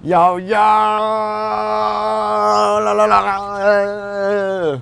Yo, yo! La, la, la, la.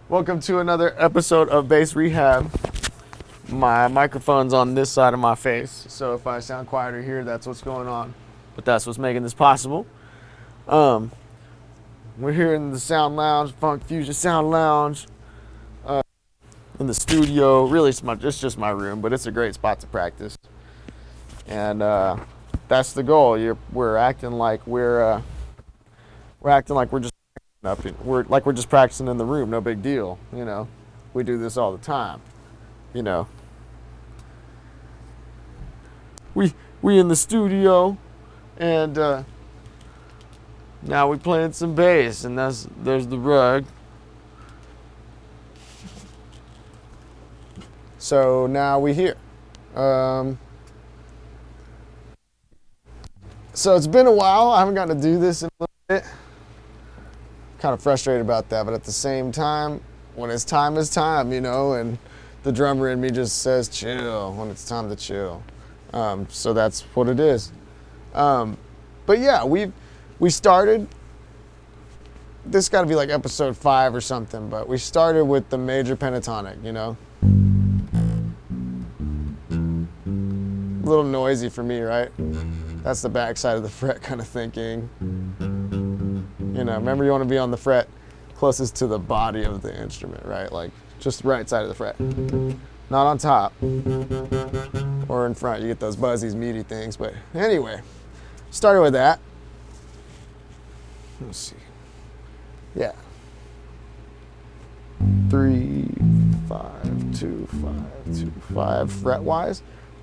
Welcome to another episode of Bass Rehab. My microphone's on this side of my face, so if I sound quieter here, that's what's going on. But that's what's making this possible. Um, we're here in the Sound Lounge, Funk Fusion Sound Lounge, in the studio. Really, it's just my room, but it's a great spot to practice. And that's the goal. We're acting like we're just we're just practicing in the room. No big deal. We do this all the time. You know, we in the studio, and now we playing some bass, and there's the rug. So now we here. So it's been a while. I haven't gotten to do this in a little bit. Kind of frustrated about that, but at the same time, when it's time, and the drummer in me just says chill when it's time to chill. So that's what it is. But yeah, we started. This got to be like episode 5 or something, but we started with the Major Pentatonic. A little noisy for me, right? That's the backside of the fret kind of thinking. Remember, you want to be on the fret closest to the body of the instrument, right? Like just right side of the fret, not on top or in front. You get those buzzy, meaty things. But anyway, started with that. Let's see. Yeah. 3, 5, 2, 5, 2, 5 fret wise.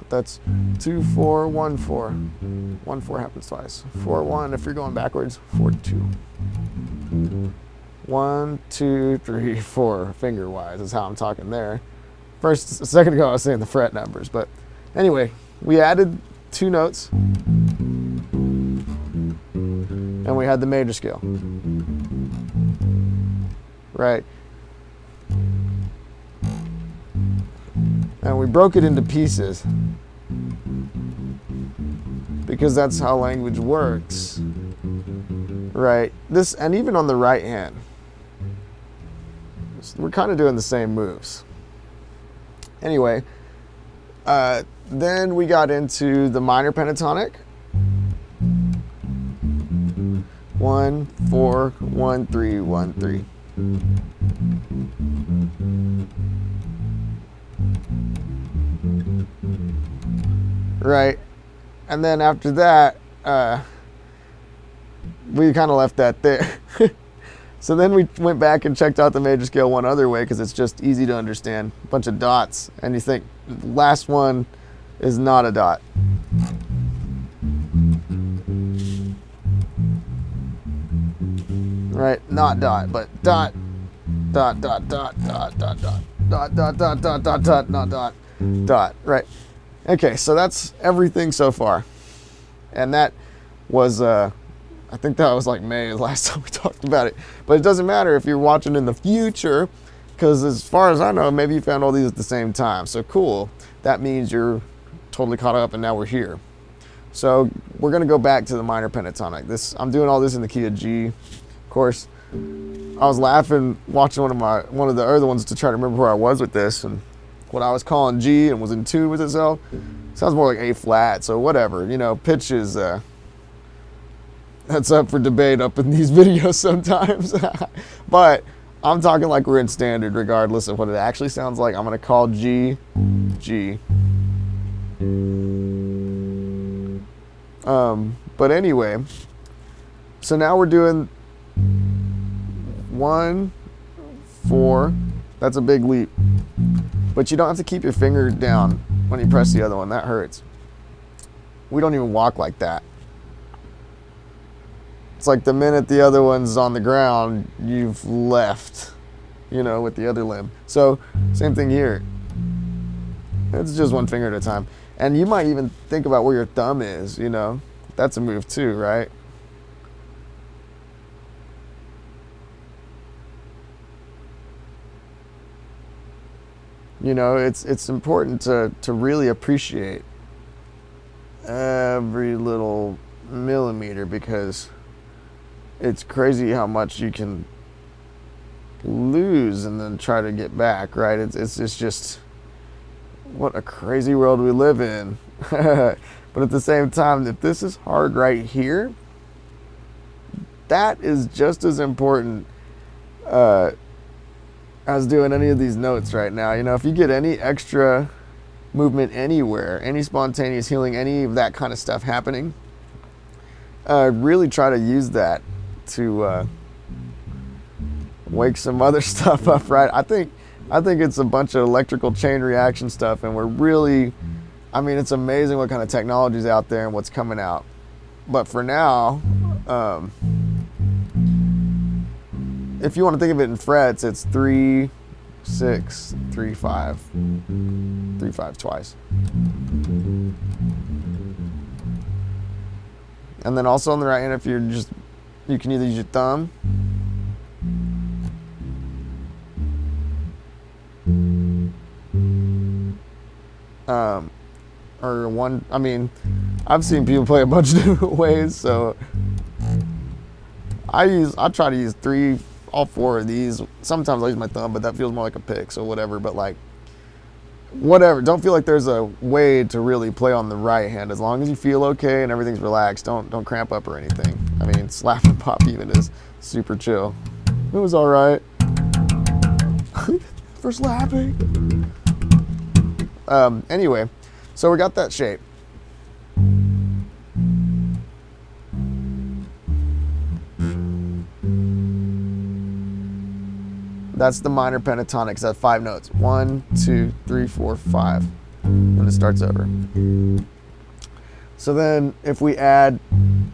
That's 2, 4, 1, 4. 1, 4 happens twice. 4, 1 if you're going backwards. 4, 2. 1, 2, 3, 4 finger wise is how I'm talking there. A second ago I was saying the fret numbers, but anyway, we added 2 notes and we had the major scale. Right. And we broke it into pieces because that's how language works, right? And even on the right hand, we're kind of doing the same moves. Anyway, then we got into the minor pentatonic. 1, 4, 1, 3, 1, 3. Right, and then after that, we kind of left that there. So then we went back and checked out the major scale one other way because it's just easy to understand. A bunch of dots, and you think the last one is not a dot. Right, not dot, but dot, dot, dot, dot, dot, dot, dot, dot, dot, dot, dot, dot, dot, not dot, dot. Right. Okay, so that's everything so far. And that was, I think that was like May the last time we talked about it. But it doesn't matter if you're watching in the future, because as far as I know, maybe you found all these at the same time. So cool. That means you're totally caught up and now we're here. So we're going to go back to the minor pentatonic. I'm doing all this in the key of G. Of course, I was laughing watching one of the other ones to try to remember where I was with this, and what I was calling G and was in tune with itself sounds more like A flat. So whatever, pitch is that's up for debate up in these videos sometimes. But I'm talking like we're in standard regardless of what it actually sounds like. I'm going to call G G. But anyway, so now we're doing 1, 4. That's a big leap. But you don't have to keep your finger down when you press the other one. That hurts. We don't even walk like that. It's like the minute the other one's on the ground, you've left, with the other limb. So same thing here. It's just one finger at a time. And you might even think about where your thumb is, That's a move too, right? It's important to really appreciate every little millimeter, because it's crazy how much you can lose and then try to get back, right? It's just what a crazy world we live in. But at the same time, if this is hard right here, that is just as important as doing any of these notes right now. You know, if you get any extra movement anywhere, any spontaneous healing, any of that kind of stuff happening, really try to use that to wake some other stuff up, right? I think it's a bunch of electrical chain reaction stuff, and we're really, I mean, it's amazing what kind of technology is out there and what's coming out. But for now, if you want to think of it in frets, it's 3, 6, 3, 5, 3, 5 twice. And then also on the right hand, if you're just, you can either use your thumb, or one, I mean, I've seen people play a bunch of different ways, so I try to use all four of these. Sometimes I use my thumb, but that feels more like a pick, so whatever. But like, whatever. Don't feel like there's a way to really play on the right hand. As long as you feel okay and everything's relaxed, don't cramp up or anything. I mean, slap and pop even is super chill. It was all right for slapping. Anyway, so we got that shape. That's the minor pentatonic. It's at 5 notes. 1, 2, 3, 4, 5. When it starts over. So then if we add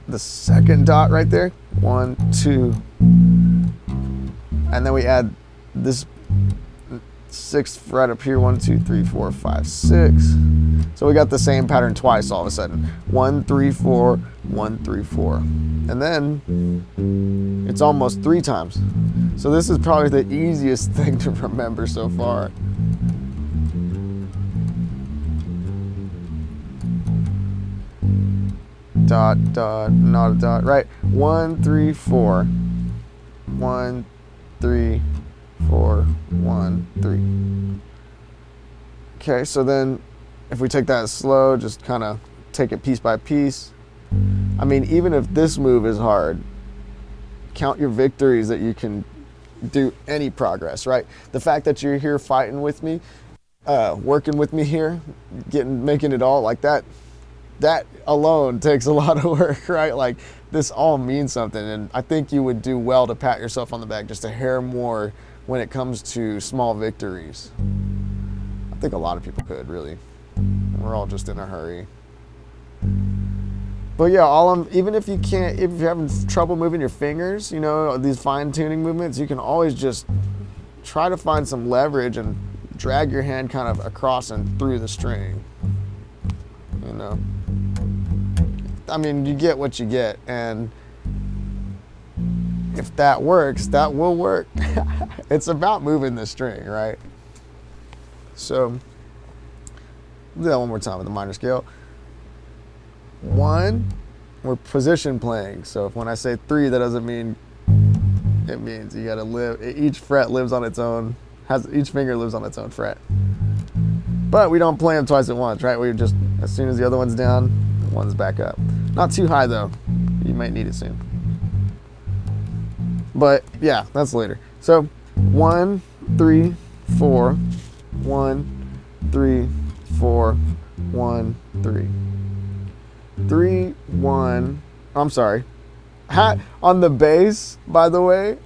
the second dot right there, 1, 2, and then we add this 6th fret up here, 1, 2, 3, 4, 5, 6. So we got the same pattern twice all of a sudden. 1, 3, 4, 1, 3, 4. And then it's almost 3 times. So this is probably the easiest thing to remember so far. Dot, dot, not a dot, right? 1, 3, 4. 1, 3, 4, 1, 3. Okay, so then if we take that slow, just kind of take it piece by piece. I mean, even if this move is hard, count your victories that you can do any progress, right? The fact that you're here fighting with me, working with me here, making it all like that, that alone takes a lot of work, right? Like, this all means something, and I think you would do well to pat yourself on the back just a hair more when it comes to small victories. I think a lot of people could, really. We're all just in a hurry. But yeah, even if you're having trouble moving your fingers, you know, these fine-tuning movements, you can always just try to find some leverage and drag your hand kind of across and through the string. You know, I mean, you get what you get, and if that works, that will work. It's about moving the string, right? So, do that one more time with the minor scale. 1, we're position playing. So when I say 3, that doesn't mean, it means you gotta live, each fret lives on its own, each finger lives on its own fret. But we don't play them twice at once, right? We just, as soon as the other one's down, one's back up. Not too high though. You might need it soon. But yeah, that's later. So 1, 3, 4, 1, 3, 4, 1, 3. 3, 1. I'm sorry. On the bass, by the way,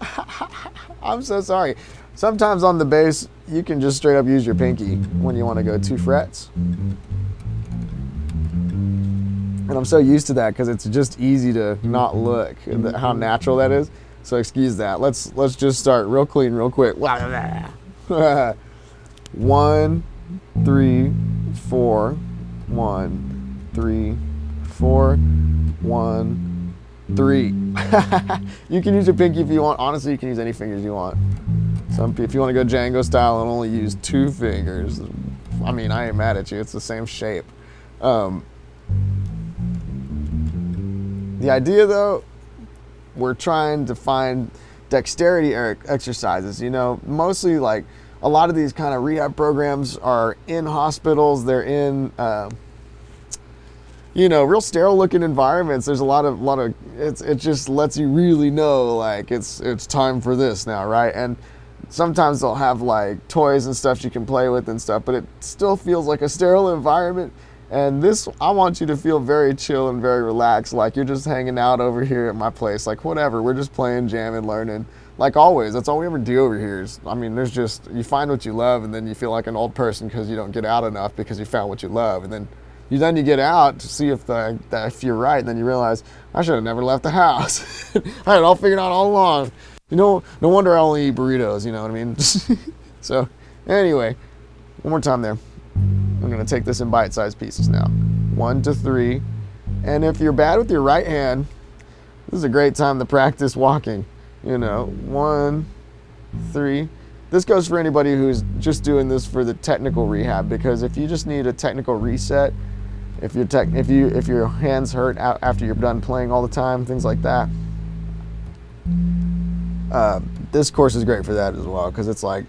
I'm so sorry. Sometimes on the bass, you can just straight up use your pinky when you want to go 2 frets. And I'm so used to that because it's just easy to not look at how natural that is. So excuse that. Let's just start real clean, real quick. 1, 3, 4, 1, 3, 4, 1, 3. You can use your pinky if you want. Honestly, you can use any fingers you want. If you want to go Django style and only use 2 fingers, I mean, I ain't mad at you. It's the same shape. The idea, though, we're trying to find dexterity exercises. You know, mostly like a lot of these kind of rehab programs are in hospitals. They're in, you know, real sterile looking environments. There's a lot of it just lets you really know like it's time for this now, right? And sometimes they'll have like toys and stuff you can play with and stuff, but it still feels like a sterile environment. And this, I want you to feel very chill and very relaxed, like you're just hanging out over here at my place, like whatever, we're just playing, jamming, learning, like always. That's all we ever do over here is, I mean, there's just, you find what you love, and then you feel like an old person because you don't get out enough because you found what you love, and then you get out to see if you're right, and then you realize, I should have never left the house. I had it all figured out all along. You know, no wonder I only eat burritos, you know what I mean? So, anyway, one more time there. I'm going to take this in bite-sized pieces now. 1 to 3. And if you're bad with your right hand, this is a great time to practice walking. You know, 1, 3. This goes for anybody who's just doing this for the technical rehab, because if you just need a technical reset, if your hands hurt after you're done playing all the time, things like that, this course is great for that as well, because it's like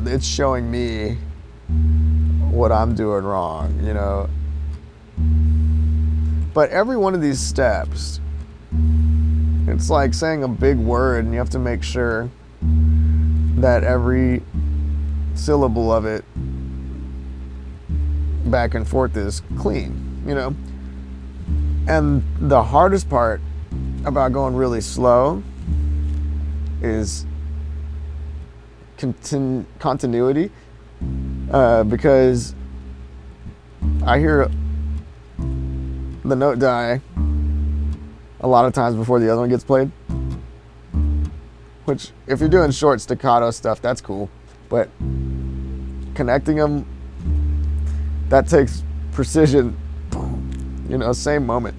it's showing me what I'm doing wrong, you know. But every one of these steps, it's like saying a big word, and you have to make sure that every syllable of it back and forth is clean, you know. And the hardest part about going really slow is continuity, because I hear the note die a lot of times before the other one gets played, which if you're doing short staccato stuff, that's cool, but connecting them, that takes precision, you know, same moment.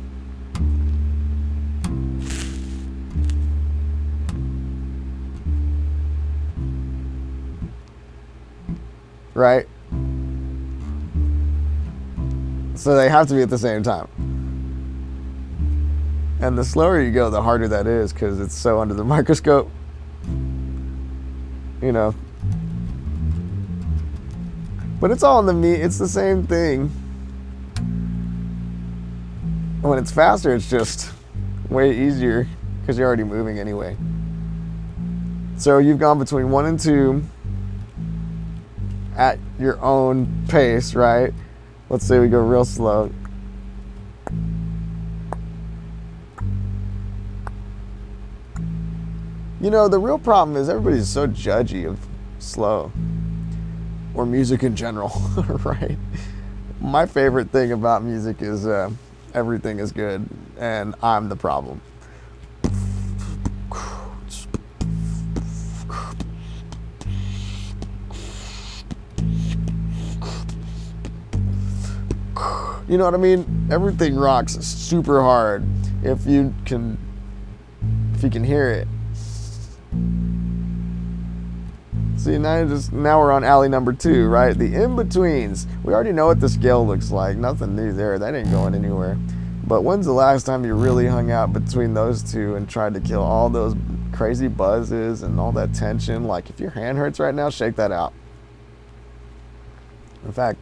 Right? So they have to be at the same time. And the slower you go, the harder that is, because it's so under the microscope. You know. But it's all in the meat. It's the same thing. When it's faster, it's just way easier because you're already moving anyway. So you've gone between 1 and 2 at your own pace, right? Let's say we go real slow. You know, the real problem is everybody's so judgy of slow, or music in general, right? My favorite thing about music is everything is good, and I'm the problem. You know what I mean? Everything rocks super hard if you can hear it. See, now we're on alley number 2, right? The in-betweens. We already know what the scale looks like. Nothing new there. That ain't going anywhere. But when's the last time you really hung out between those two and tried to kill all those crazy buzzes and all that tension? Like, if your hand hurts right now, shake that out. In fact,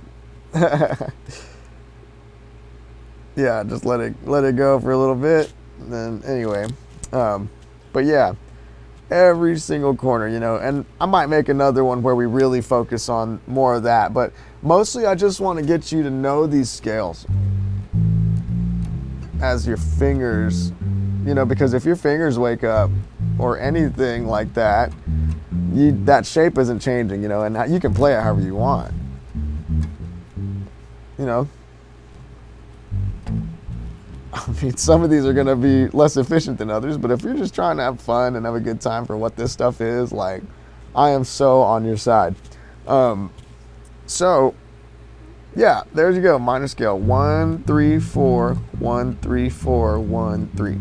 yeah, just let it go for a little bit. Then anyway, but yeah, every single corner, you know. And I might make another one where we really focus on more of that. But mostly, I just want to get you to know these scales as your fingers, you know, because if your fingers wake up or anything like that, that shape isn't changing, you know, and you can play it however you want, you know. I mean, some of these are going to be less efficient than others, but if you're just trying to have fun and have a good time for what this stuff is, like, I am so on your side. So, yeah, there you go. Minor scale 1, 3, 4, 1, 3, 4, 1, 3.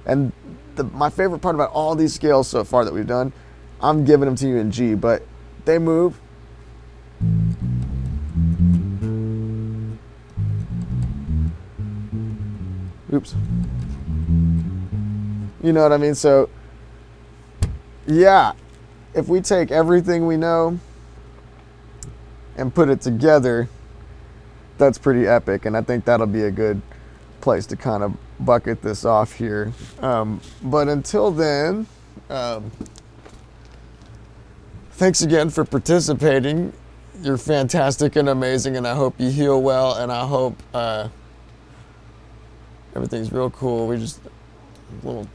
And my favorite part about all these scales so far that we've done, I'm giving them to you in G, but they move. Oops. You know what I mean? So, yeah, if we take everything we know and put it together, that's pretty epic. And I think that'll be a good place to kind of bucket this off here. But until then, thanks again for participating. You're fantastic and amazing, and I hope you heal well, and I hope everything's real cool. We just a little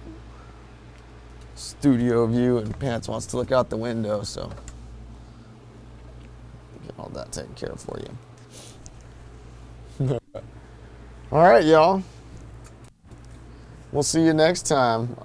studio view, and Pants wants to look out the window, so get all that taken care of for you. All right, y'all. We'll see you next time.